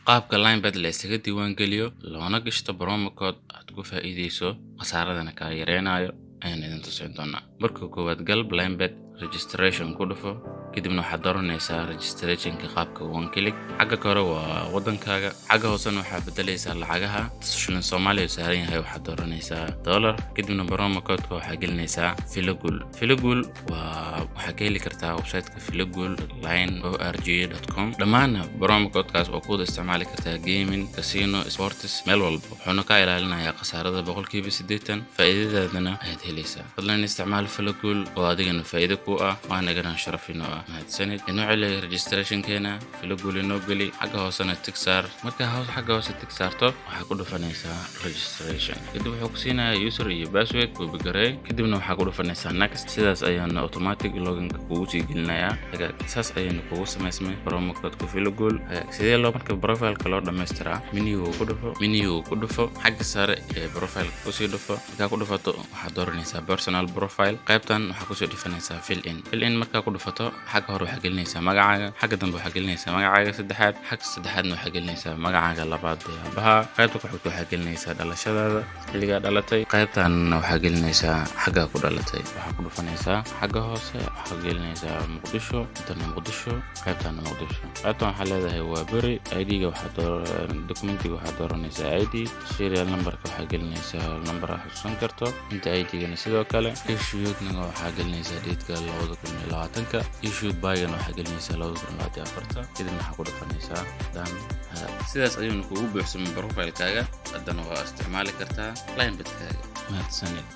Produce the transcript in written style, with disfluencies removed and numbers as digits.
qaabka linebet la isaga diiwaan geliyo loona gashto promo code aad ku faa'iideyso khasaaradana ka yareenayo ayaan idin tusin doonaa. Marka koowaad gal linebet registration ku dhufo kadibna waxaad dooranaysaa registrationka qaabka one click. xagga kore waa wadankaaga, xagga hoosena waxaad bedelaysaa lacagaha shilin Soomaaliya saaran yahay, waxaad dooranaysaa dollar kadibna promo code waxaad gelinaysaa filagul. Filagul waxaad ka heli kartaa website-ka filagul.org.com. dhammaan promo code-kaas oo ku isticmaali kartaa gaming, casino, sports, meel walba. wuxuuna ka ilaalinayaa khasaarada 80%, faa'iidadana ayaad helaysaa. fadlan isticmaal filagul oo adigana faa'iido ku ah, waana garan sharaf inoo ah. mahadsanid. inoo celi registration-keena filagul inoo geli, xagga hoosena tig saar. marka xagga hoose tig saarto waxaad ku dhufanaysaa registration. kadib wuxuu ku siinayaa user iyo password koobi gareey, kadibna waxaad ku dhufanaysaa next. sidaas ayaana automatic login-ka kugu sii gelinayaa. saas ayaana kugu samaysmay promo code-ka filagul. sidee loo marka profile-ka loo dhammaystiraa? menu ku dhufo xagga sare ee profile-ka ku sii dhufo. markaa ku dhufato waxaad dooranaysaa personal profile. qaybtan waxaad ku sii dhufanaysaa fill in markaa ku dhufato xagga hore waxaad gelinaysaa magacaaga, xagga dambe waxaad gelinaysaa magacaaga saddexaad, xagga saddexaadna waxaad gelinaysaa magacaaga labaad ee aabaha. qaybta ku xigta waxaad gelinaysaa dhalashadaada, xilligaa dhalatay. qaybtan waxaad gelinaysaa xaggaa ku dhalatay. waxaad ku dhufanaysaa xagga hoose waxaad gelinaysaa Muqdisho, intana Muqdisho, qaybtana Muqdisho. qaybtan waxaad leedahay waa beri. ID-ga documentiga waxaad dooranaysaa ID. serial number-ka waxaad gelinaysaa number aad xusuusan karto. inta ID-gana sidoo kale. issued-na waxaad gelinaysaa date-ka 2020. issued by-gana waxaad gelinaysaa 2024. kadibna waxaad ku dhufanaysaa done. sidaas ayuuna kugu buuxsamay profile-kaaga. haddana waa isticmaali kartaa linebet-kaaga. mahadsanid.